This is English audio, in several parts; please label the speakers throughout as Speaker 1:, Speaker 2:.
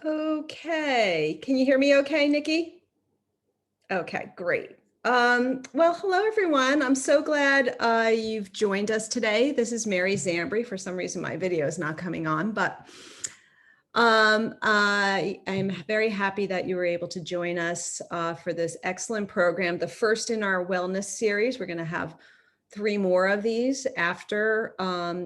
Speaker 1: Okay, can you hear me okay, Nikki? Okay, great. Well, hello everyone. I'm so glad you've joined us today. This is Mary Zambry. For some reason, my video is not coming on, but I'm very happy that you were able to join us for this excellent program, the first in our wellness series. We're going to have 3 more of these after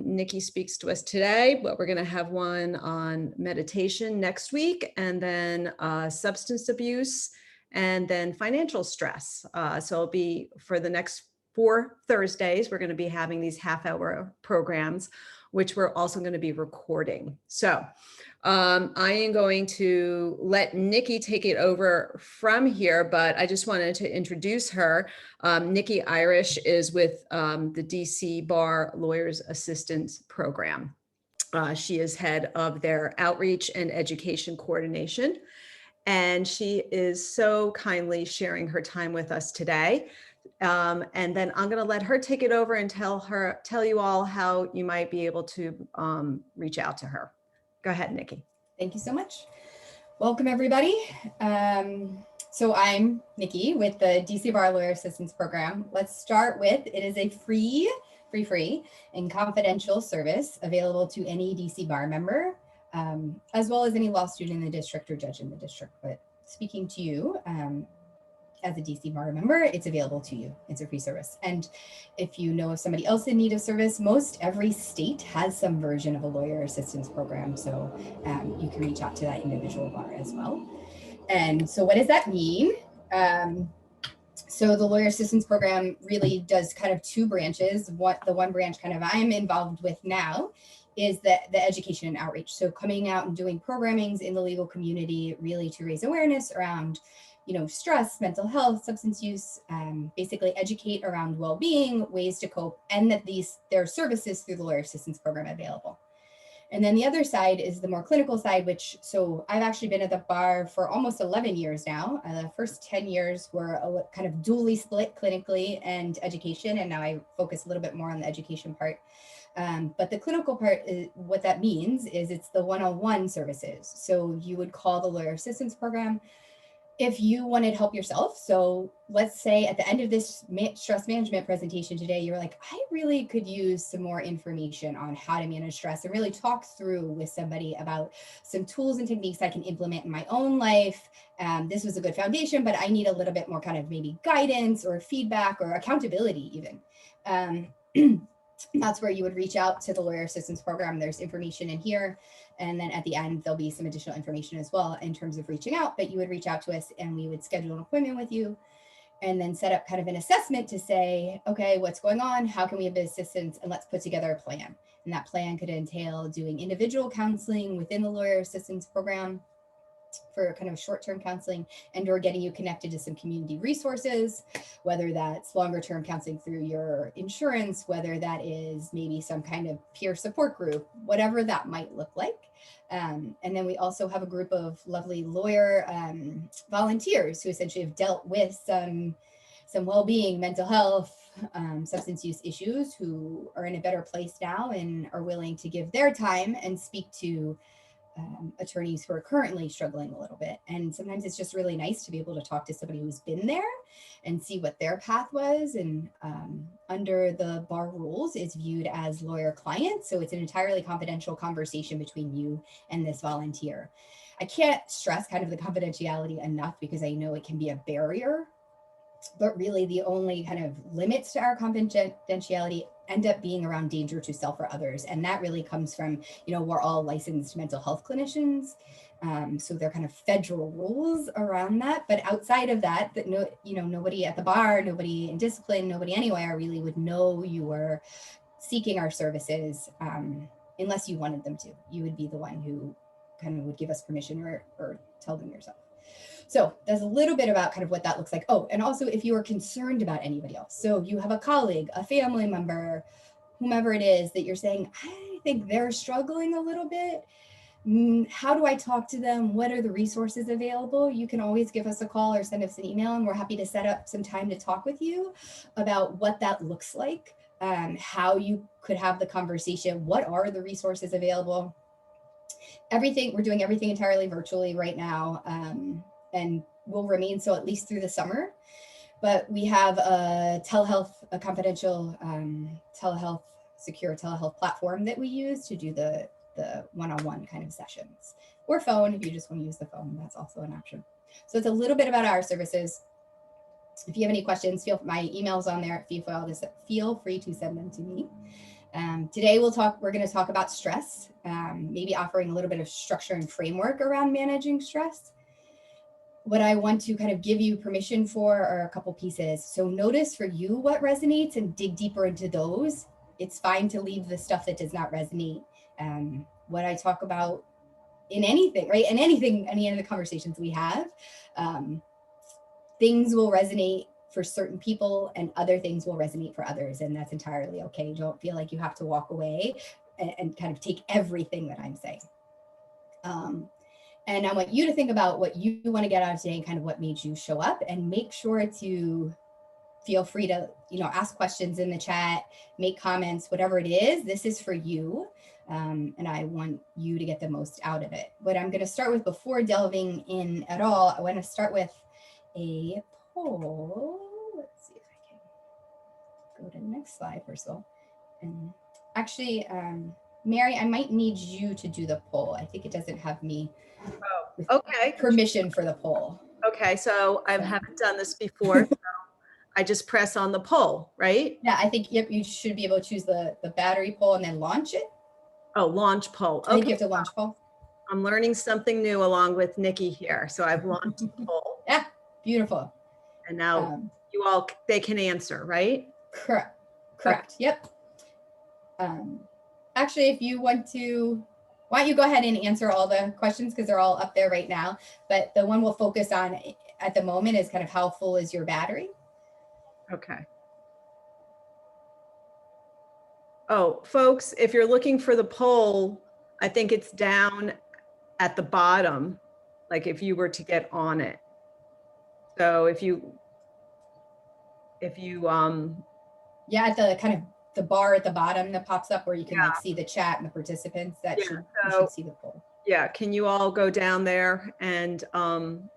Speaker 1: Nikki speaks to us today, but we're going to have one on meditation next week, and then substance abuse, and then financial stress. So it'll be for the next 4 Thursdays, we're going to be having these half-hour programs, which we're also going to be recording. So I am going to let Nikki take it over from here, but I just wanted to introduce her. Niki Irish is with the DC Bar Lawyers Assistance Program. She is head of their outreach and education coordination, and she is so kindly sharing her time with us today. And then I'm going to let her take it over and tell you all how you might be able to reach out to her. Go ahead, Nikki.
Speaker 2: Thank you so much. Welcome, everybody. So I'm Nikki with the DC Bar Lawyer Assistance Program. Let's start with, it is a free and confidential service available to any DC Bar member, as well as any law student in the district or judge in the district. But speaking to you, as a DC Bar member, it's available to you. It's a free service. And if you know of somebody else in need of service, most every state has some version of a lawyer assistance program. So you can reach out to that individual bar as well. And so what does that mean? So the lawyer assistance program really does kind of 2 branches. The one branch kind of I'm involved with now is the education and outreach. So coming out and doing programmings in the legal community, really to raise awareness around stress, mental health, substance use, basically educate around well-being, ways to cope, and that there are services through the lawyer assistance program available. And then the other side is the more clinical side, so I've actually been at the bar for almost 11 years now. The first 10 years were kind of dually split clinically and education, and now I focus a little bit more on the education part. But the clinical part, what that means is it's the one-on-one services. So you would call the lawyer assistance program if you wanted help yourself. So let's say at the end of this stress management presentation today, you're like, I really could use some more information on how to manage stress, and really talk through with somebody about some tools and techniques I can implement in my own life. This was a good foundation, but I need a little bit more kind of maybe guidance or feedback or accountability even. That's where you would reach out to the lawyer assistance program. There's information in here. And then at the end, there'll be some additional information as well in terms of reaching out, but you would reach out to us and we would schedule an appointment with you and then set up kind of an assessment to say, okay, what's going on? How can we have assistance? And let's put together a plan. And that plan could entail doing individual counseling within the lawyer assistance program for kind of short-term counseling, and or getting you connected to some community resources, whether that's longer-term counseling through your insurance, whether that is maybe some kind of peer support group, whatever that might look like. And then we also have a group of lovely lawyer volunteers who essentially have dealt with some well-being, mental health, substance use issues, who are in a better place now and are willing to give their time and speak to attorneys who are currently struggling a little bit. And sometimes it's just really nice to be able to talk to somebody who's been there and see what their path was. And under the bar rules, it's viewed as lawyer-client. So it's an entirely confidential conversation between you and this volunteer. I can't stress kind of the confidentiality enough because I know it can be a barrier, but really the only kind of limits to our confidentiality end up being around danger to self or others. And that really comes from, we're all licensed mental health clinicians. So there are kind of federal rules around that. But outside of that, nobody at the bar, nobody in discipline, nobody anywhere really would know you were seeking our services unless you wanted them to. You would be the one who kind of would give us permission or tell them yourself. So there's a little bit about kind of what that looks like. Oh, and also if you are concerned about anybody else. So you have a colleague, a family member, whomever it is that you're saying, I think they're struggling a little bit. How do I talk to them? What are the resources available? You can always give us a call or send us an email, and we're happy to set up some time to talk with you about what that looks like, how you could have the conversation, what are the resources available. We're doing everything entirely virtually right now, and will remain so at least through the summer. But we have a confidential secure telehealth platform that we use to do the one-on-one kind of sessions, or phone. If you just want to use the phone, that's also an option. So it's a little bit about our services. If you have any questions, my email's on there. Feel free to send them to me. Today we're going to talk about stress, maybe offering a little bit of structure and framework around managing stress. What I want to kind of give you permission for are a couple pieces. So notice for you what resonates and dig deeper into those. It's fine to leave the stuff that does not resonate. What I talk about in anything, right? In anything, any of the conversations we have, things will resonate for certain people and other things will resonate for others. And that's entirely okay. Don't feel like you have to walk away and kind of take everything that I'm saying. And I want you to think about what you want to get out of today and kind of what made you show up, and make sure to feel free to, ask questions in the chat, make comments, whatever it is. This is for you. And I want you to get the most out of it. What I'm going to start with before delving in at all, I want to start with a poll. Let's see if I can go to the next slide first of all. And actually, Mary, I might need you to do the poll. I think it doesn't have me
Speaker 1: Okay.
Speaker 2: permission for the poll.
Speaker 1: Okay, so I haven't done this before. So I just press on the poll, right?
Speaker 2: Yeah, I think you should be able to choose the battery poll and then launch it.
Speaker 1: Oh, launch poll. Okay.
Speaker 2: I think you have to launch poll.
Speaker 1: I'm learning something new along with Nikki here. So I've launched the poll.
Speaker 2: Yeah, beautiful.
Speaker 1: And now they can answer, right?
Speaker 2: Correct. Okay. Yep. Actually, if you want to, why don't you go ahead and answer all the questions, because they're all up there right now. But the one we'll focus on at the moment is kind of how full is your battery?
Speaker 1: Okay. Oh, folks, if you're looking for the poll, I think it's down at the bottom, like if you were to get on it. So if you
Speaker 2: yeah, at the kind of the bar at the bottom that pops up where you can like see the chat and the participants, that you should see the poll.
Speaker 1: Yeah, can you all go down there? And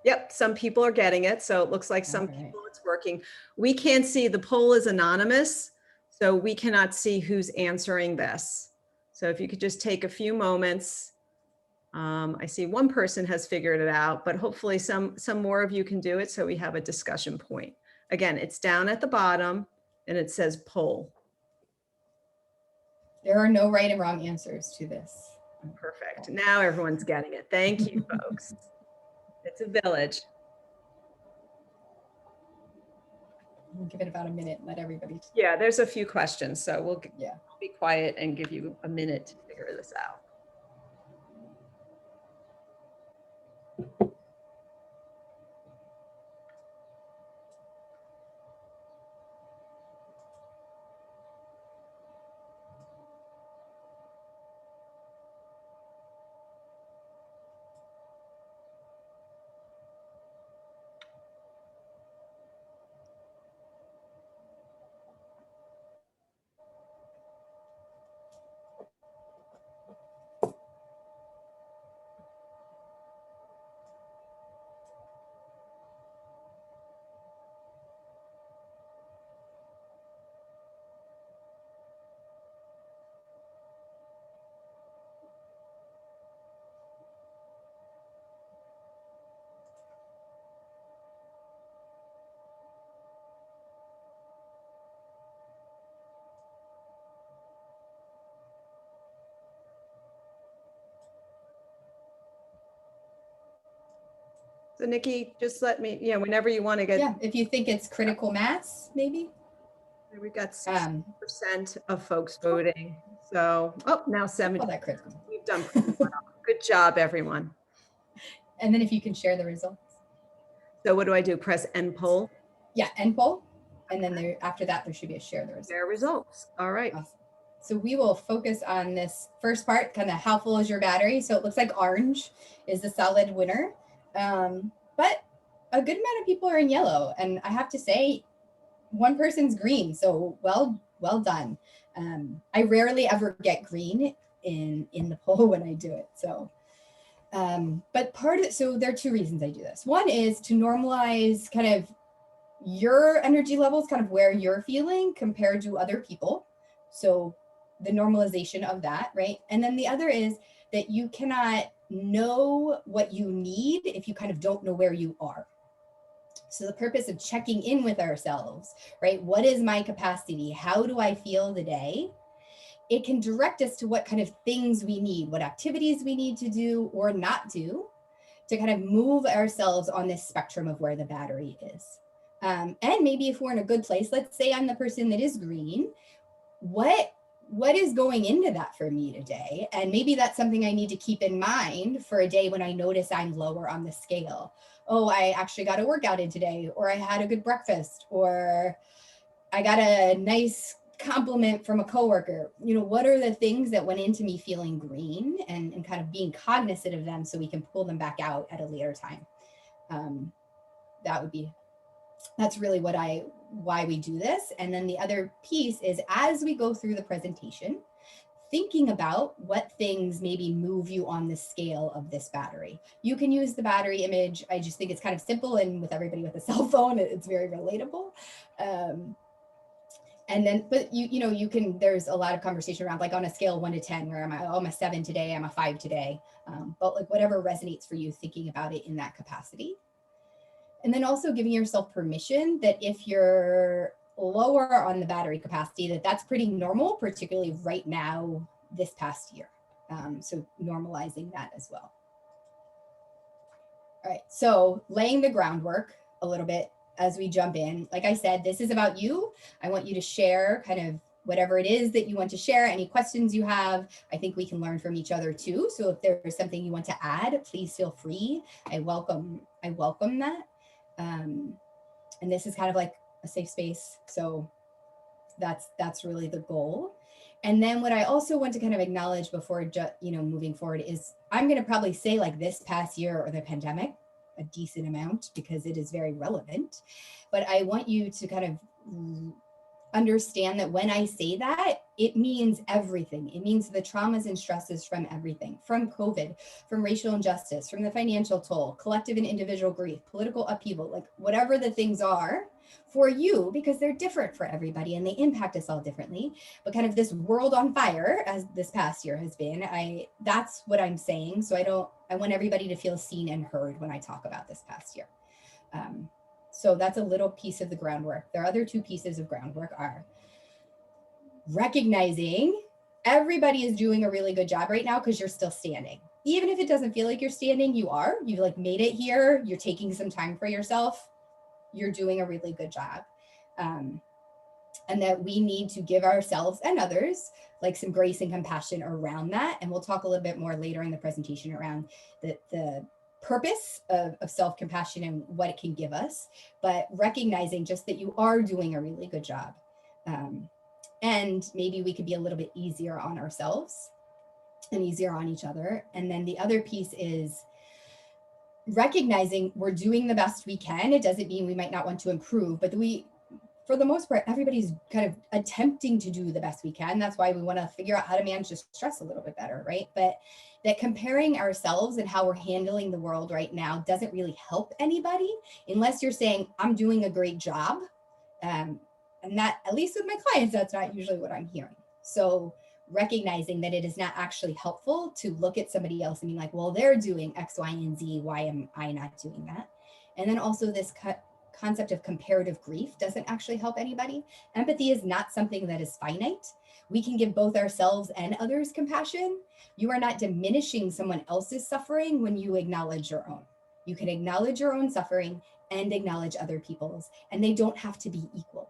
Speaker 1: yep, some people are getting it. So it looks like some people it's working. We can't see, the poll is anonymous, so we cannot see who's answering this. So if you could just take a few moments. I see one person has figured it out, but hopefully some more of you can do it so we have a discussion point. Again, it's down at the bottom and it says poll.
Speaker 2: There are no right and wrong answers to this.
Speaker 1: Perfect. Now everyone's getting it. Thank you, folks. It's a village.
Speaker 2: We'll give it about a minute and let everybody.
Speaker 1: Yeah, there's a few questions, so we'll be quiet and give you a minute to figure this out. So Nikki, just let me, whenever you want to get.
Speaker 2: Yeah, if you think it's critical mass, maybe.
Speaker 1: We got 60% of folks voting. So, now 70.
Speaker 2: That critical.
Speaker 1: We've done pretty well. Good job, everyone.
Speaker 2: And then if you can share the results.
Speaker 1: So what do I do? Press end poll?
Speaker 2: Yeah, end poll. And then after that, there should be a share the results.
Speaker 1: Share results. All right.
Speaker 2: Awesome. So we will focus on this first part, kind of how full is your battery? So it looks like orange is the solid winner. But a good amount of people are in yellow. And I have to say, one person's green. So well done. I rarely ever get green in the poll when I do it. So But so there are two reasons I do this. One is to normalize kind of your energy levels, kind of where you're feeling compared to other people. So the normalization of that, right? And then the other is that you cannot know what you need if you kind of don't know where you are. So the purpose of checking in with ourselves, right? What is my capacity? How do I feel today? It can direct us to what kind of things we need, what activities we need to do or not do to kind of move ourselves on this spectrum of where the battery is. And maybe if we're in a good place, let's say I'm the person that is green, what is going into that for me today? And maybe that's something I need to keep in mind for a day when I notice I'm lower on the scale. Oh, I actually got a workout in today, or I had a good breakfast, or I got a nice compliment from a coworker. What are the things that went into me feeling green, and kind of being cognizant of them so we can pull them back out at a later time. That's really why we do this. And then the other piece is, as we go through the presentation, thinking about what things maybe move you on the scale of this battery. You can use the battery image. I just think it's kind of simple, and with everybody with a cell phone, it's very relatable. And then, but you can, there's a lot of conversation around, like, on a scale 1 to 10, where I'm a 7 today, I'm a 5 today. But like whatever resonates for you, thinking about it in that capacity. And then also giving yourself permission that if you're lower on the battery capacity, that's pretty normal, particularly right now, this past year. So normalizing that as well. All right, so laying the groundwork a little bit as we jump in. Like I said, this is about you. I want you to share kind of whatever it is that you want to share, any questions you have. I think we can learn from each other too. So if there's something you want to add, please feel free. I welcome that. And this is kind of like a safe space. So that's really the goal. And then what I also want to kind of acknowledge before, moving forward is, I'm going to probably say, like, this past year or the pandemic a decent amount because it is very relevant. But I want you to kind of understand that when I say that, it means everything. It means the traumas and stresses from everything, from COVID, from racial injustice, from the financial toll, collective and individual grief, political upheaval, like whatever the things are for you, because they're different for everybody and they impact us all differently. But kind of this world on fire, as this past year has been, that's what I'm saying. So I want everybody to feel seen and heard when I talk about this past year. So that's a little piece of the groundwork. There are other two pieces of groundwork are recognizing everybody is doing a really good job right now because you're still standing. Even if it doesn't feel like you're standing, you've like made it here. You're taking some time for yourself. You're doing a really good job. And that we need to give ourselves and others like some grace and compassion around that. And we'll talk a little bit more later in the presentation around the purpose of self-compassion and what it can give us, but recognizing just that you are doing a really good job. And maybe we could be a little bit easier on ourselves and easier on each other. And then the other piece is recognizing we're doing the best we can. It doesn't mean we might not want to improve, but for the most part, everybody's kind of attempting to do the best we can. That's why we want to figure out how to manage the stress a little bit better, right? But that comparing ourselves and how we're handling the world right now doesn't really help anybody unless you're saying, I'm doing a great job. And that, at least with my clients, that's not usually what I'm hearing. So recognizing that it is not actually helpful to look at somebody else and be like, well, they're doing X, Y, and Z. Why am I not doing that? And then also this concept of comparative grief doesn't actually help anybody. Empathy is not something that is finite. We can give both ourselves and others compassion. You are not diminishing someone else's suffering when you acknowledge your own. You can acknowledge your own suffering and acknowledge other people's, and they don't have to be equal.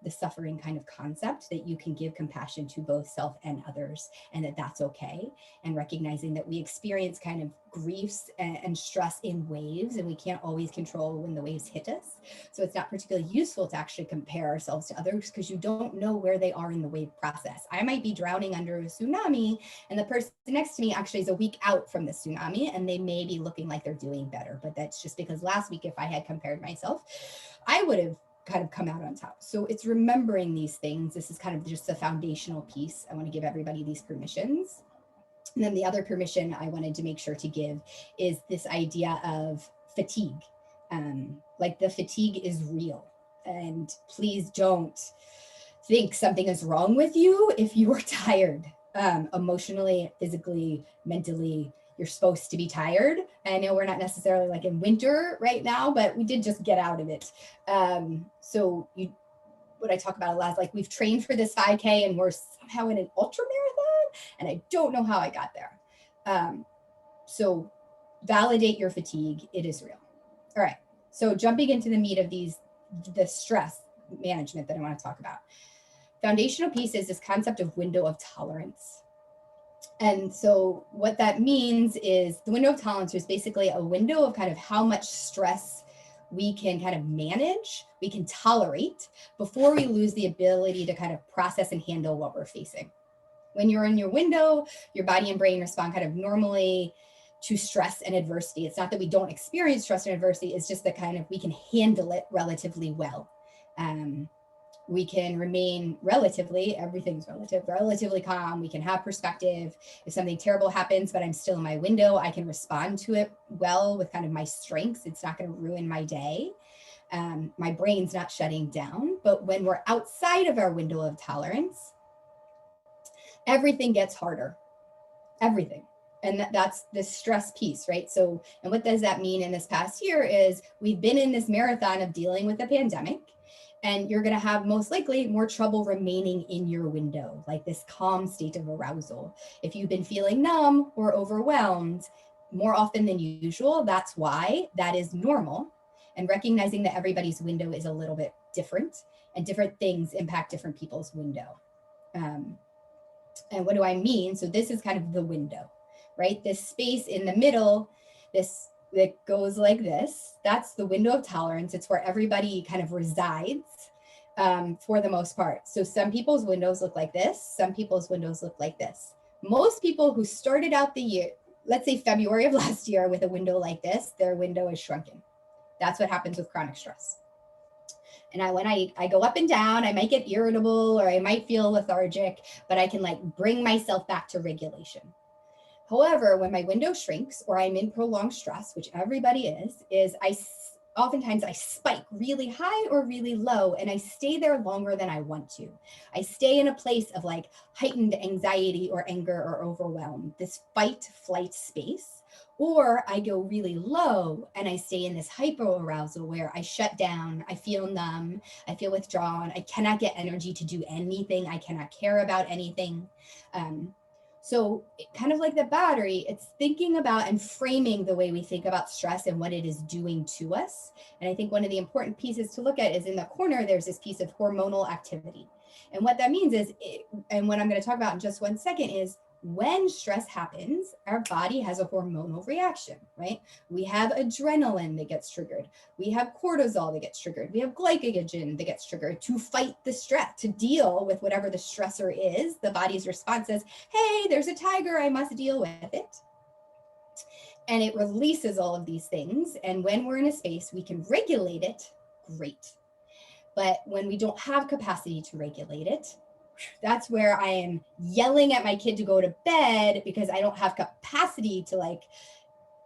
Speaker 2: The suffering kind of concept that you can give compassion to both self and others, and that's okay. And recognizing that we experience kind of griefs and stress in waves, and we can't always control when the waves hit us. So it's not particularly useful to actually compare ourselves to others because you don't know where they are in the wave process. I might be drowning under a tsunami, and the person next to me actually is a week out from the tsunami, and they may be looking like they're doing better. But that's just because last week, if I had compared myself, I would have kind of come out on top. So it's remembering these things. This is kind of just a foundational piece. I want to give everybody these permissions. And then the other permission I wanted to make sure to give is this idea of fatigue. Like the fatigue is real. And please don't think something is wrong with you if you are tired, emotionally, physically, mentally. You're supposed to be tired. I know we're not necessarily like in winter right now, but we did just get out of it. So what I talk about a lot is like we've trained for this 5K and we're somehow in an ultra marathon, and I don't know how I got there. So validate your fatigue. It is real. All right. So jumping into the meat of the stress management that I want to talk about. Foundational piece is this concept of window of tolerance. And so what that means is the window of tolerance is basically a window of kind of how much stress we can kind of manage, we can tolerate before we lose the ability to kind of process and handle what we're facing. When you're in your window, your body and brain respond kind of normally to stress and adversity. It's not that we don't experience stress and adversity, it's just that kind of we can handle it relatively well. We can remain everything's relatively calm. We can have perspective. If something terrible happens, but I'm still in my window, I can respond to it well with kind of my strengths. It's not going to ruin my day. My brain's not shutting down. But when we're outside of our window of tolerance, everything gets harder. Everything. And that's the stress piece, right? So, and what does that mean in this past year is we've been in this marathon of dealing with the pandemic, and you're going to have most likely more trouble remaining in your window, like this calm state of arousal. If you've been feeling numb or overwhelmed more often than usual, that's why. That is normal. And recognizing that everybody's window is a little bit different, and different things impact different people's window. And what do I mean? So this is kind of the window, right? This space in the middle, this that goes like this, that's the window of tolerance. It's where everybody kind of resides for the most part. So some people's windows look like this. Some people's windows look like this. Most people who started out the year, let's say February of last year, with a window like this, their window is shrunken. That's what happens with chronic stress. And when I go up and down, I might get irritable or I might feel lethargic, but I can like bring myself back to regulation. However, when my window shrinks or I'm in prolonged stress, which everybody is oftentimes I spike really high or really low, and I stay there longer than I want to. I stay in a place of like heightened anxiety or anger or overwhelm, this fight flight space. Or I go really low and I stay in this hyper arousal where I shut down, I feel numb, I feel withdrawn, I cannot get energy to do anything, I cannot care about anything. So kind of like the battery, it's thinking about and framing the way we think about stress and what it is doing to us. And I think one of the important pieces to look at is in the corner, there's this piece of hormonal activity. And what that means is, and what I'm going to talk about in just 1 second is, when stress happens, our body has a hormonal reaction, right? We have adrenaline that gets triggered. We have cortisol that gets triggered. We have glycogen that gets triggered to fight the stress, to deal with whatever the stressor is. The body's response is, hey, there's a tiger, I must deal with it. And it releases all of these things. And when we're in a space, we can regulate it, great. But when we don't have capacity to regulate it, that's where I am yelling at my kid to go to bed because I don't have capacity to like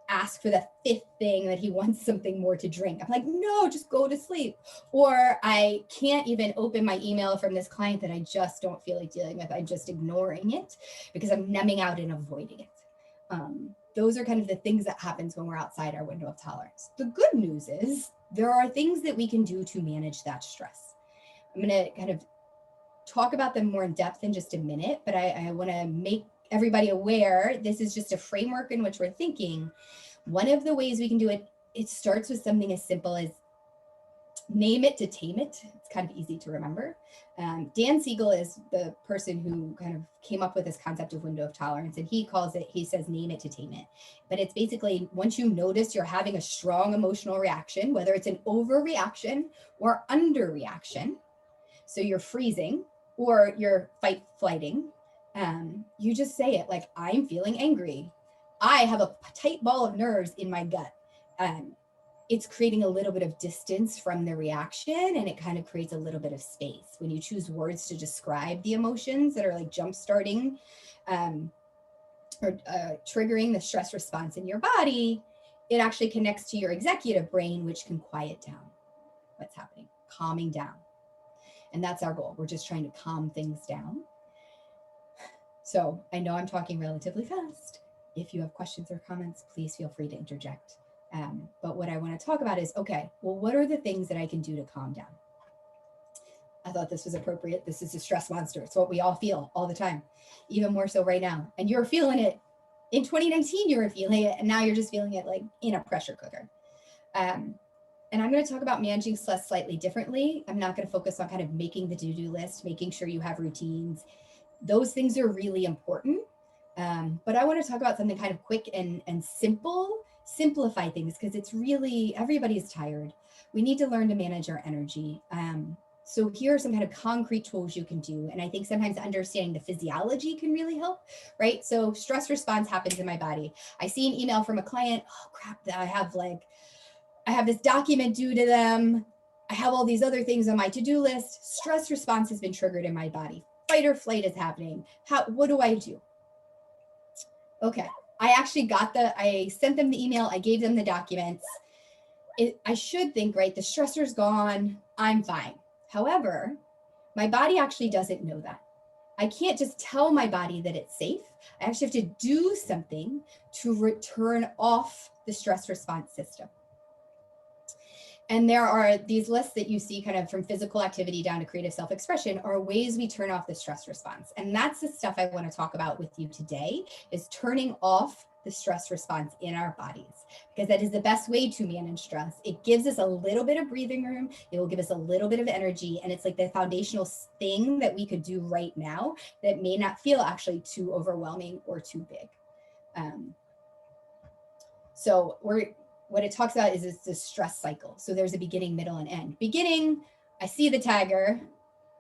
Speaker 2: ask for the 5th thing that he wants something more to drink. I'm like, no, just go to sleep. Or I can't even open my email from this client that I just don't feel like dealing with. I'm just ignoring it because I'm numbing out and avoiding it. Those are kind of the things that happens when we're outside our window of tolerance. The good news is there are things that we can do to manage that stress. I'm going to kind of talk about them more in depth in just a minute, but I want to make everybody aware this is just a framework in which we're thinking. One of the ways we can do it, it starts with something as simple as name it to tame it. It's kind of easy to remember. Dan Siegel is the person who kind of came up with this concept of window of tolerance, and he says name it to tame it. But it's basically once you notice you're having a strong emotional reaction, whether it's an overreaction or underreaction, so you're freezing or you're flighting, you just say it like, I'm feeling angry. I have a tight ball of nerves in my gut. It's creating a little bit of distance from the reaction, and it kind of creates a little bit of space. When you choose words to describe the emotions that are like jump starting or triggering the stress response in your body, it actually connects to your executive brain, which can quiet down what's happening, calming down. And that's our goal. We're just trying to calm things down. So I know I'm talking relatively fast. If you have questions or comments, please feel free to interject. But what I want to talk about is, okay, well, what are the things that I can do to calm down? I thought this was appropriate. This is a stress monster. It's what we all feel all the time, even more so right now. And you're feeling it. In 2019, you were feeling it, and now you're just feeling it like in a pressure cooker. And I'm going to talk about managing stress slightly differently. I'm not going to focus on kind of making the to-do list, making sure you have routines. Those things are really important. But I want to talk about something kind of quick and simple, simplify things, because it's really, everybody's tired. We need to learn to manage our energy. So here are some kind of concrete tools you can do. And I think sometimes understanding the physiology can really help, right? So stress response happens in my body. I see an email from a client, oh crap, that I have this document due to them. I have all these other things on my to-do list. Stress response has been triggered in my body. Fight or flight is happening. What do I do? Okay, I sent them the email. I gave them the documents. I should think, right, the stressor's gone. I'm fine. However, my body actually doesn't know that. I can't just tell my body that it's safe. I actually have to do something to turn off the stress response system. And there are these lists that you see kind of from physical activity down to creative self-expression are ways we turn off the stress response. And that's the stuff I want to talk about with you today, is turning off the stress response in our bodies, because that is the best way to manage stress. It gives us a little bit of breathing room. It will give us a little bit of energy. And it's like the foundational thing that we could do right now that may not feel actually too overwhelming or too big. What it talks about is it's the stress cycle. So there's a beginning, middle, and end. Beginning, I see the tiger.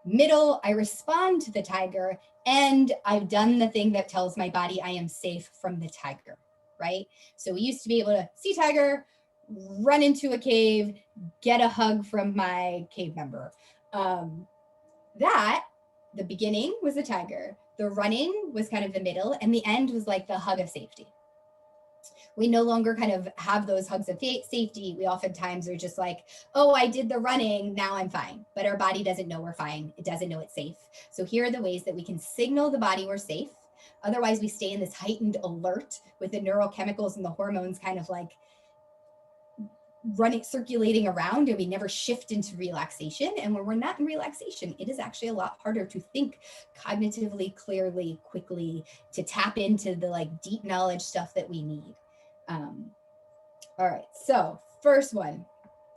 Speaker 2: Middle, I respond to the tiger. And I've done the thing that tells my body I am safe from the tiger, right? So we used to be able to see tiger, run into a cave, get a hug from my cave member. The beginning was the tiger. The running was kind of the middle. And the end was like the hug of safety. We no longer kind of have those hugs of safety. We oftentimes are just like, oh, I did the running, now I'm fine. But our body doesn't know we're fine. It doesn't know it's safe. So here are the ways that we can signal the body we're safe. Otherwise, we stay in this heightened alert with the neurochemicals and the hormones kind of like circulating around, and we never shift into relaxation. And when we're not in relaxation, it is actually a lot harder to think cognitively, clearly, quickly, to tap into the like deep knowledge stuff that we need. All right, so first one,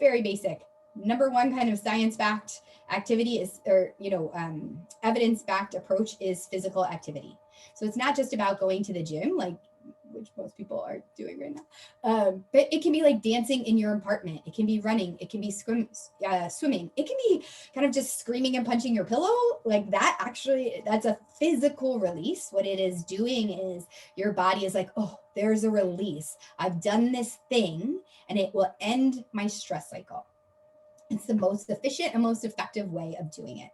Speaker 2: very basic. Number one kind of science-backed activity is, or evidence-backed approach is physical activity. So it's not just about going to the gym, like which most people are doing right now, but it can be like dancing in your apartment. It can be running. It can be swimming. It can be kind of just screaming and punching your pillow. Like that, actually, that's a physical release. What it is doing is your body is like, oh, there's a release. I've done this thing and it will end my stress cycle. It's the most efficient and most effective way of doing it.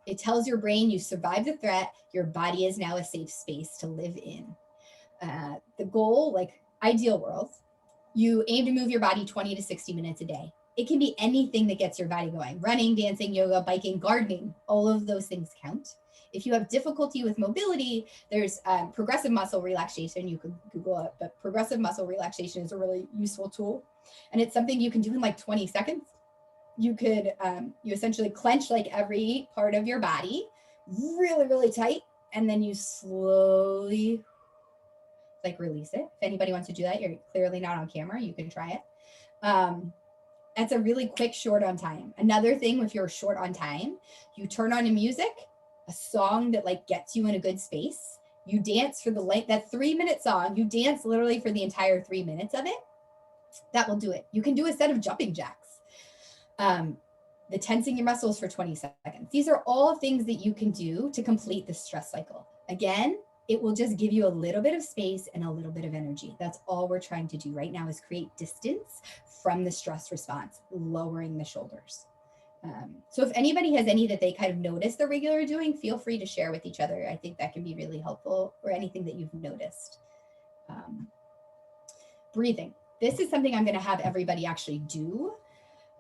Speaker 2: It tells your brain you survived the threat. Your body is now a safe space to live in. The goal, like ideal world, you aim to move your body 20 to 60 minutes a day. It can be anything that gets your body going. Running, dancing, yoga, biking, gardening, all of those things count. If you have difficulty with mobility, there's progressive muscle relaxation. You could Google it, but progressive muscle relaxation is a really useful tool. And it's something you can do in like 20 seconds. You could, you essentially clench like every part of your body really, really tight. And then you slowly like release it. If anybody wants to do that, you're clearly not on camera, you can try it. That's a really quick, short on time. Another thing, if you're short on time, you turn on a music, a song that like gets you in a good space. You dance for that 3-minute song, you dance literally for the entire 3 minutes of it. That will do it. You can do a set of jumping jacks. The tensing your muscles for 20 seconds. These are all things that you can do to complete the stress cycle. Again, it will just give you a little bit of space and a little bit of energy. That's all we're trying to do right now, is create distance from the stress response, lowering the shoulders. So if anybody has any that they kind of notice they're regular doing, feel free to share with each other. I think that can be really helpful, or anything that you've noticed. Breathing. This is something I'm going to have everybody actually do.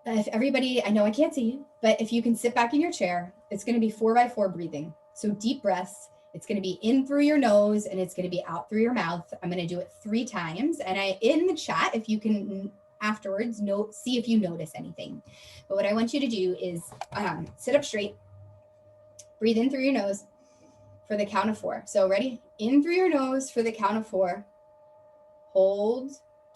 Speaker 2: If everybody, I know I can't see you, but if you can sit back in your chair, it's going to be 4x4 breathing. So deep breaths. It's going to be in through your nose and it's going to be out through your mouth. I'm going to do it 3 times. And in the chat, if you can afterwards see if you notice anything. But what I want you to do is sit up straight, breathe in through your nose for the count of 4. So ready? In through your nose for the count of 4. Hold,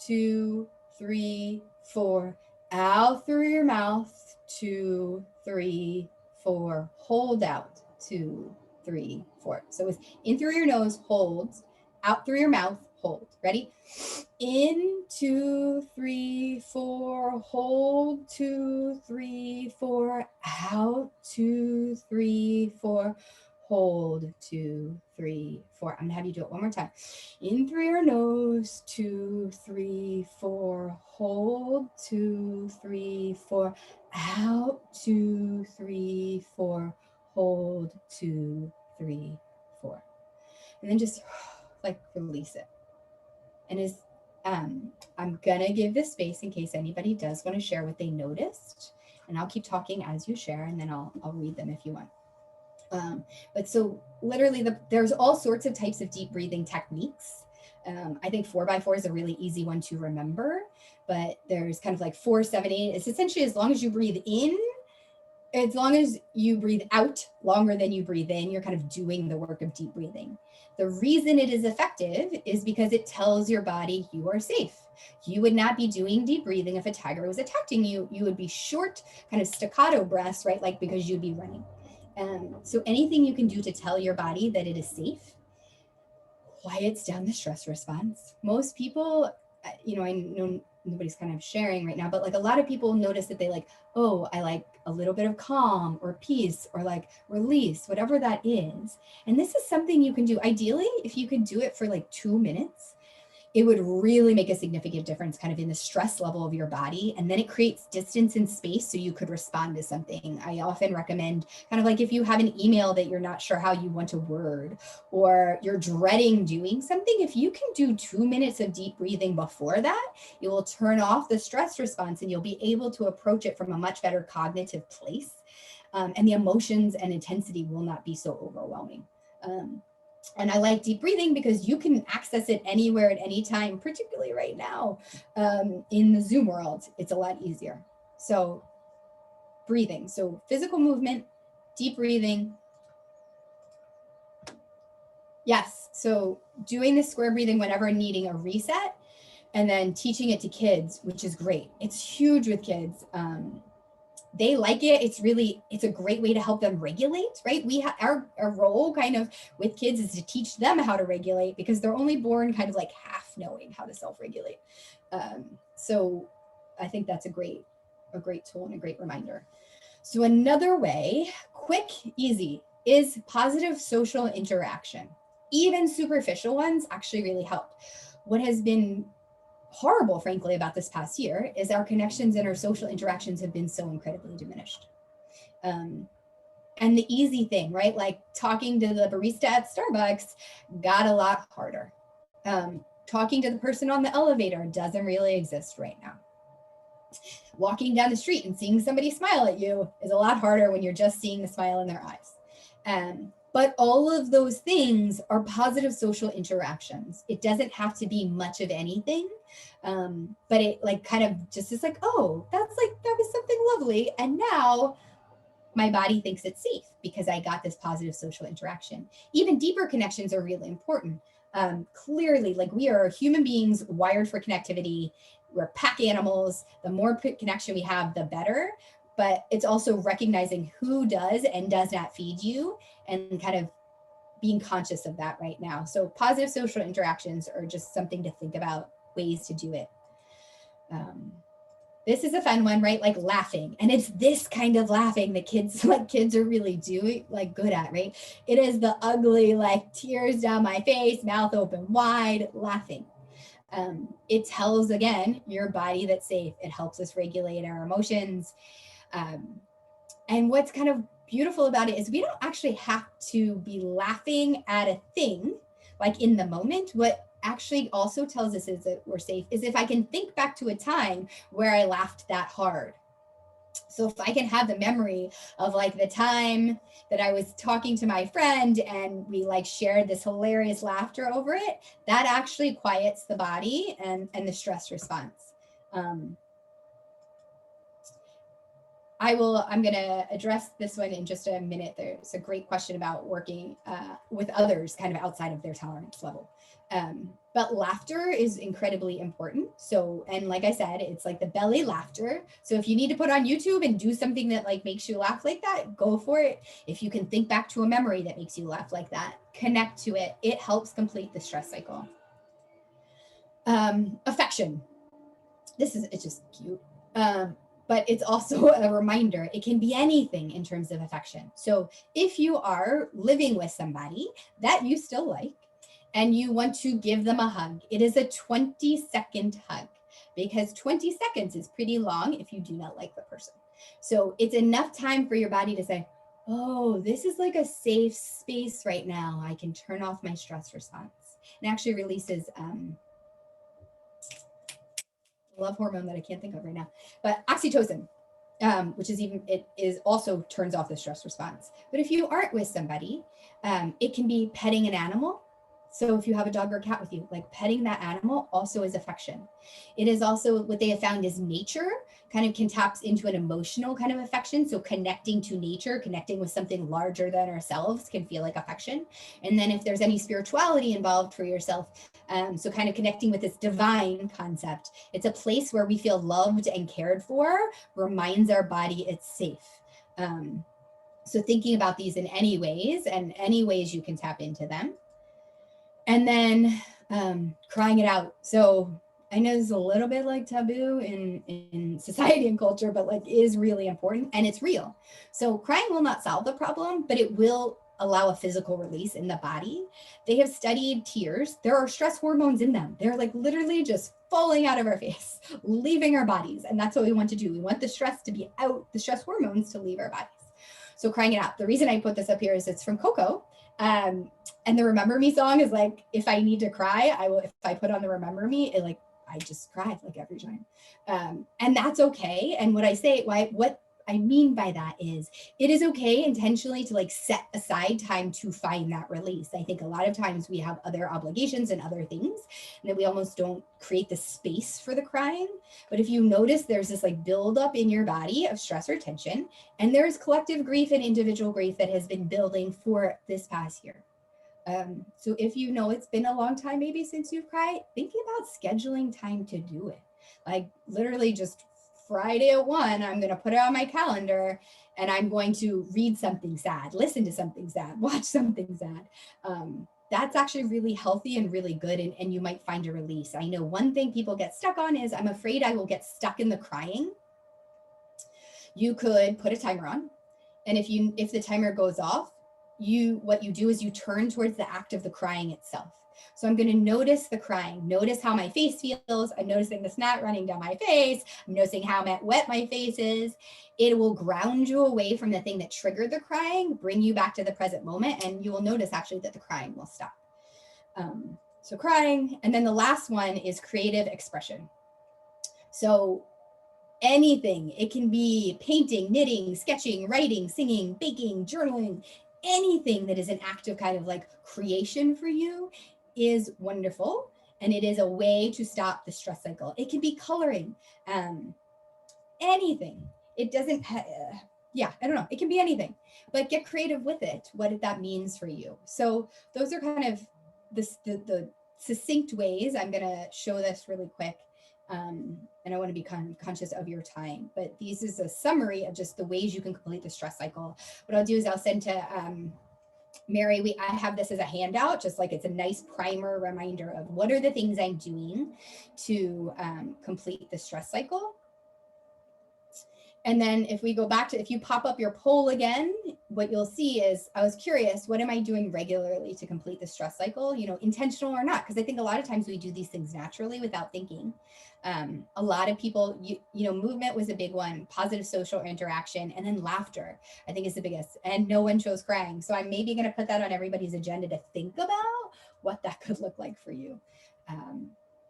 Speaker 2: 2, 3, 4. Out through your mouth, 2, 3, 4. Hold out, 2, 3, 4. So it's in through your nose, hold. Out through your mouth, hold. Ready? In, 2, 3, 4. Hold, 2, 3, 4. Out, 2, 3, 4. Hold, 2, 3, 4. I'm gonna have you do it one more time. In through your nose, 2, 3, 4. Hold, 2, 3, 4. Out, 2, 3, 4. Hold, 2, 3, 4. And then just like release it. And I'm gonna give this space in case anybody does want to share what they noticed. And I'll keep talking as you share, and then I'll read them if you want. But so literally there's all sorts of types of deep breathing techniques. I think 4x4 is a really easy one to remember, but there's kind of like 4, 7, 8. It's essentially as long as you breathe in, as long as you breathe out longer than you breathe in, you're kind of doing the work of deep breathing. The reason it is effective is because it tells your body you are safe. You would not be doing deep breathing if a tiger was attacking you. You would be short, kind of staccato breaths, right? Like because you'd be running. So anything you can do to tell your body that it is safe quiets down the stress response. Most people, I know nobody's kind of sharing right now, but like a lot of people notice that they like, oh, I like a little bit of calm or peace or like release, whatever that is. And this is something you can do. Ideally, if you could do it for like 2 minutes, it would really make a significant difference kind of in the stress level of your body. And then it creates distance and space so you could respond to something. I often recommend kind of like if you have an email that you're not sure how you want to word, or you're dreading doing something, if you can do 2 minutes of deep breathing before that, it will turn off the stress response and you'll be able to approach it from a much better cognitive place. And the emotions and intensity will not be so overwhelming. And I like deep breathing because you can access it anywhere at any time, particularly right now in the Zoom world. It's a lot easier. So breathing, so physical movement, deep breathing. Yes, so doing the square breathing whenever needing a reset, and then teaching it to kids, which is great. It's huge with kids. They like it. It's a great way to help them regulate, right? Our role kind of with kids is to teach them how to regulate because they're only born kind of like half knowing how to self-regulate. So I think that's a great tool and a great reminder. So another way, quick, easy, is positive social interaction. Even superficial ones actually really help. What has been horrible, frankly, about this past year is our connections and our social interactions have been so incredibly diminished. And the easy thing, right? Like talking to the barista at Starbucks got a lot harder. Talking to the person on the elevator doesn't really exist right now. Walking down the street and seeing somebody smile at you is a lot harder when you're just seeing the smile in their eyes. But all of those things are positive social interactions. It doesn't have to be much of anything, but it like kind of just is like, oh, that was something lovely. And now my body thinks it's safe because I got this positive social interaction. Even deeper connections are really important. Clearly, like we are human beings wired for connectivity. We're pack animals. The more connection we have, the better. But it's also recognizing who does and does not feed you and kind of being conscious of that right now. So positive social interactions are just something to think about, ways to do it. This is a fun one, right? Like laughing. And it's this kind of laughing that kids are really doing, like good at, right? It is the ugly, like tears down my face, mouth open wide, laughing. It tells, again, your body that's safe. It helps us regulate our emotions. And what's kind of beautiful about it is we don't actually have to be laughing at a thing like in the moment. What actually also tells us is that we're safe is if I can think back to a time where I laughed that hard. So if I can have the memory of like the time that I was talking to my friend and we like shared this hilarious laughter over it, that actually quiets the body and the stress response. Um, I'm going to address this one in just a minute. There's a great question about working with others kind of outside of their tolerance level. But laughter is incredibly important. So, and like I said, it's like the belly laughter. So if you need to put on YouTube and do something that like makes you laugh like that, go for it. If you can think back to a memory that makes you laugh like that, connect to it. It helps complete the stress cycle. Affection. It's just cute. But it's also a reminder. It can be anything in terms of affection. So if you are living with somebody that you still like and you want to give them a hug, it is a 20-second hug because 20 seconds is pretty long if you do not like the person. So it's enough time for your body to say, oh, this is like a safe space right now. I can turn off my stress response. And actually releases love hormone that I can't think of right now, but oxytocin, which is it is also turns off the stress response. But if you aren't with somebody, it can be petting an animal. So if you have a dog or a cat with you, like petting that animal also is affection. It is also what they have found is nature kind of can tap into an emotional kind of affection. So connecting to nature, connecting with something larger than ourselves can feel like affection. And then if there's any spirituality involved for yourself, so kind of connecting with this divine concept, it's a place where we feel loved and cared for, reminds our body it's safe. So thinking about these in any ways and any ways you can tap into them. And then crying it out. So I know this is a little bit like taboo in society and culture, but like is really important and it's real. So crying will not solve the problem, but it will allow a physical release in the body. They have studied tears. There are stress hormones in them. They're like literally just falling out of our face, leaving our bodies. And that's what we want to do. We want the stress to be out, the stress hormones to leave our bodies. So crying it out. The reason I put this up here is it's from Coco. And the Remember Me song is like, if I need to cry, I will, if I put on the Remember Me, it like, I just cry like every time. And that's okay. And what I mean by that is it is okay intentionally to like set aside time to find that release. I think a lot of times we have other obligations and other things and that we almost don't create the space for the crying. But if you notice there's this like buildup in your body of stress or tension, and there's collective grief and individual grief that has been building for this past year. So if you know it's been a long time maybe since you've cried, thinking about scheduling time to do it. Like literally just Friday at 1, I'm going to put it on my calendar and I'm going to read something sad, listen to something sad, watch something sad. That's actually really healthy and really good. And you might find a release. I know one thing people get stuck on is I'm afraid I will get stuck in the crying. You could put a timer on. And if the timer goes off, what you do is you turn towards the act of the crying itself. So I'm going to notice the crying, notice how my face feels. I'm noticing the snot running down my face. I'm noticing how wet my face is. It will ground you away from the thing that triggered the crying, bring you back to the present moment, and you will notice actually that the crying will stop. So crying. And then the last one is creative expression. So anything, it can be painting, knitting, sketching, writing, singing, baking, journaling, anything that is an act of kind of like creation for you is wonderful. And it is a way to stop the stress cycle. It can be coloring, anything. It doesn't, I don't know. It can be anything, but get creative with it, what that means for you. So those are kind of the succinct ways. I'm going to show this really quick. And I want to be conscious of your time, but this is a summary of just the ways you can complete the stress cycle. What I'll do is I'll send to Mary, I have this as a handout, just like it's a nice primer reminder of what are the things I'm doing to complete the stress cycle. And then if we go back to, if you pop up your poll again, what you'll see is, I was curious, what am I doing regularly to complete the stress cycle, you know, intentional or not? Because I think a lot of times we do these things naturally without thinking. A lot of people, you know, movement was a big one, positive social interaction, and then laughter, I think is the biggest. And no one chose crying. So I'm maybe going to put that on everybody's agenda to think about what that could look like for you.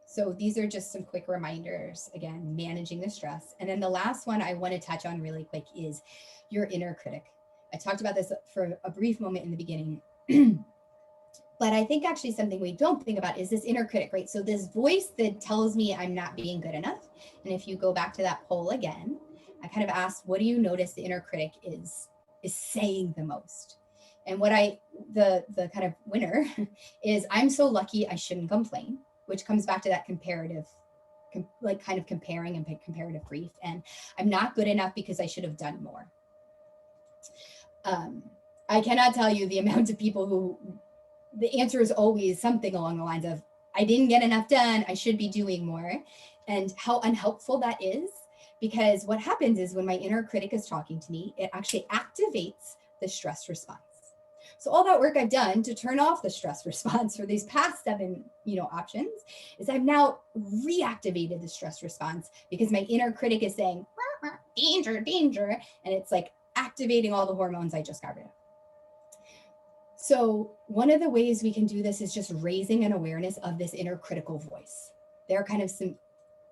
Speaker 2: So these are just some quick reminders, again, managing the stress. And then the last one I want to touch on really quick is your inner critic. I talked about this for a brief moment in the beginning, but I think actually something we don't think about is this inner critic, right? So this voice that tells me I'm not being good enough. And if you go back to that poll again, I kind of asked, what do you notice the inner critic is saying the most? And what the kind of winner is, I'm so lucky I shouldn't complain, which comes back to that comparative, like kind of comparing and comparative grief. And I'm not good enough because I should have done more. I cannot tell you the amount of people who the answer is always something along the lines of, I didn't get enough done, I should be doing more. And how unhelpful that is, because what happens is when my inner critic is talking to me, it actually activates the stress response. So all that work I've done to turn off the stress response for these past 7, you know, options is I've now reactivated the stress response because my inner critic is saying, danger, danger. And it's like activating all the hormones I just got rid of. So one of the ways we can do this is just raising an awareness of this inner critical voice. There are kind of some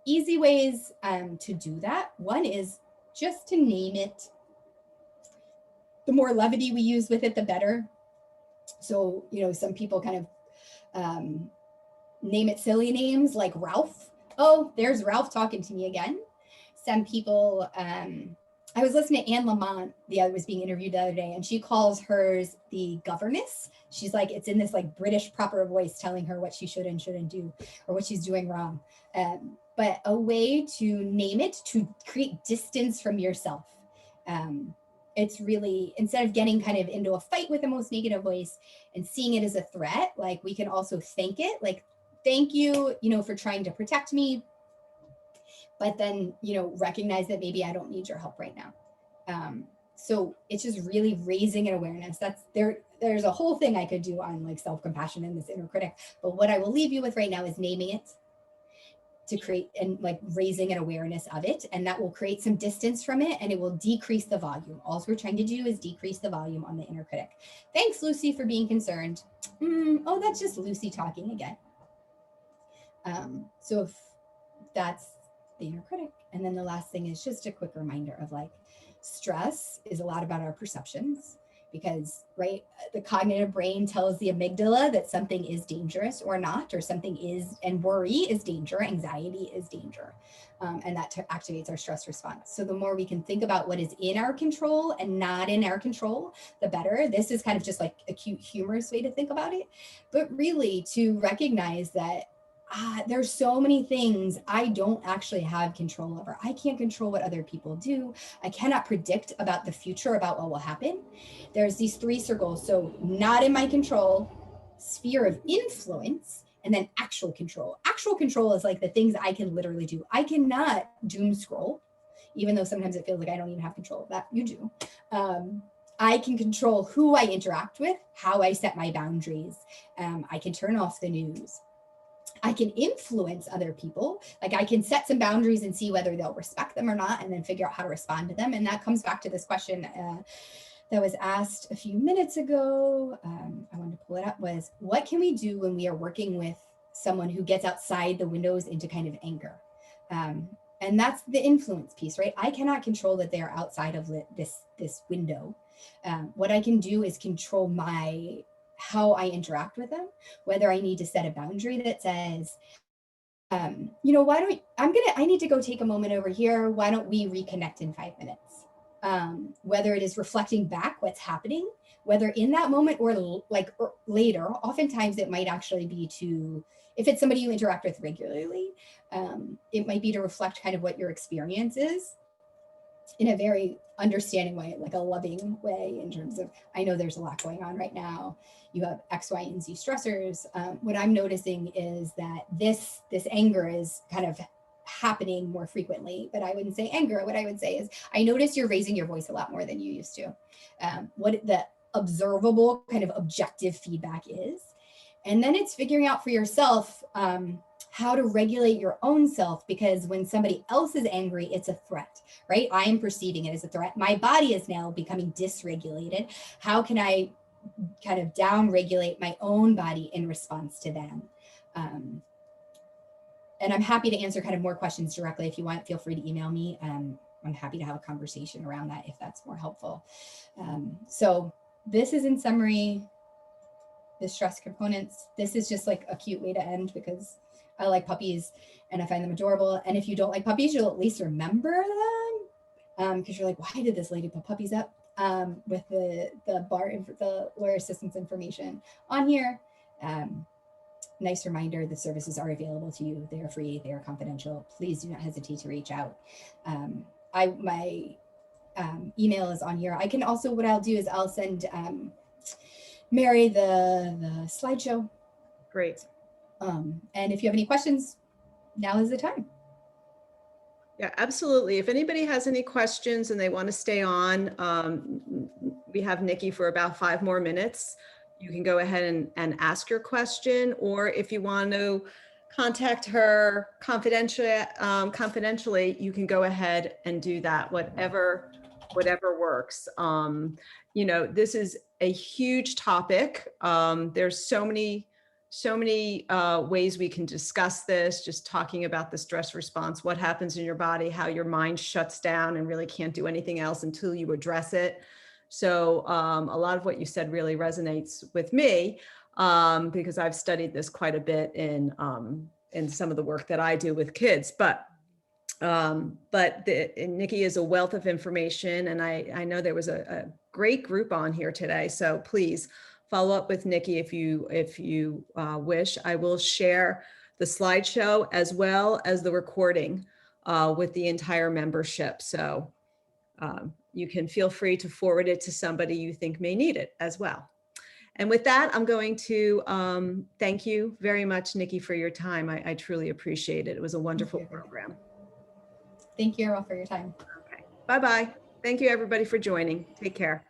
Speaker 2: easy ways to do that. One is just to name it. The more levity we use with it, the better. So, you know, some people kind of name it silly names like Ralph. Oh, there's Ralph talking to me again. Some people, I was listening to Anne Lamont, was being interviewed the other day, and she calls hers the governess. She's like, it's in this like British proper voice telling her what she should and shouldn't do, or what she's doing wrong. But a way to name it, to create distance from yourself. It's really, instead of getting kind of into a fight with the most negative voice and seeing it as a threat, like we can also thank it, like, thank you, you know, for trying to protect me. But then, you know, recognize that maybe I don't need your help right now. So it's just really raising an awareness. That's there's a whole thing I could do on like self-compassion and this inner critic. But what I will leave you with right now is naming it, to create and like raising an awareness of it. And that will create some distance from it and it will decrease the volume. All we're trying to do is decrease the volume on the inner critic. Thanks, Lucy, for being concerned. Oh, that's just Lucy talking again. So if that's the inner critic. And then the last thing is just a quick reminder of like, stress is a lot about our perceptions, because right, the cognitive brain tells the amygdala that something is dangerous or not, or something is, and worry is danger, anxiety is danger. And that activates our stress response. So the more we can think about what is in our control and not in our control, the better. This is kind of just like a cute, humorous way to think about it, but really to recognize that there's so many things I don't actually have control over. I can't control what other people do. I cannot predict about the future, about what will happen. There's these 3 circles. So not in my control, sphere of influence, and then actual control. Actual control is like the things I can literally do. I cannot doom scroll, even though sometimes it feels like I don't even have control of that. You do. I can control who I interact with, how I set my boundaries. I can turn off the news. I can influence other people. Like I can set some boundaries and see whether they'll respect them or not, and then figure out how to respond to them. And that comes back to this question that was asked a few minutes ago. I wanted to pull it up, was what can we do when we are working with someone who gets outside the windows into kind of anger? And that's the influence piece, right? I cannot control that they are outside of this window. What I can do is control how I interact with them, whether I need to set a boundary that says, you know, I need to go take a moment over here. Why don't we reconnect in 5 minutes? Whether it is reflecting back what's happening, whether in that moment or later, oftentimes it might actually be if it's somebody you interact with regularly, it might be to reflect kind of what your experience is in a very understanding way, like a loving way, in terms of, I know there's a lot going on right now. You have X, Y, and Z stressors. What I'm noticing is that this anger is kind of happening more frequently, but I wouldn't say anger. What I would say is, I notice you're raising your voice a lot more than you used to. What the observable kind of objective feedback is. And then it's figuring out for yourself how to regulate your own self, because when somebody else is angry, it's a threat, right? I am perceiving it as a threat. My body is now becoming dysregulated. How can I kind of down-regulate my own body in response to them? And I'm happy to answer kind of more questions directly. If you want, feel free to email me. I'm happy to have a conversation around that if that's more helpful. So this is in summary, the stress components. This is just like a cute way to end, because I like puppies and I find them adorable. And if you don't like puppies, you'll at least remember them, because you're like, why did this lady put puppies up? With the lawyer assistance information on here. Nice reminder, the services are available to you. They are free, they are confidential. Please do not hesitate to reach out. My email is on here. I can also, what I'll do is I'll send Mary the slideshow.
Speaker 1: Great.
Speaker 2: And if you have any questions, now is the time.
Speaker 1: Yeah, absolutely. If anybody has any questions and they want to stay on, we have Niki for about 5 more minutes. You can go ahead and ask your question, or if you want to contact her confidentially, you can go ahead and do that, whatever works. You know, this is a huge topic. There's so many ways we can discuss this, just talking about the stress response, what happens in your body, how your mind shuts down and really can't do anything else until you address it. So a lot of what you said really resonates with me, because I've studied this quite a bit in some of the work that I do with kids. But Niki is a wealth of information, and I know there was a great group on here today. So please follow up with Niki if you wish. I will share the slideshow as well as the recording with the entire membership. So you can feel free to forward it to somebody you think may need it as well. And with that, I'm going to thank you very much, Niki, for your time. I truly appreciate it. It was a wonderful program.
Speaker 2: Thank you all for your time.
Speaker 1: Okay. Bye-bye. Thank you, everybody, for joining. Take care.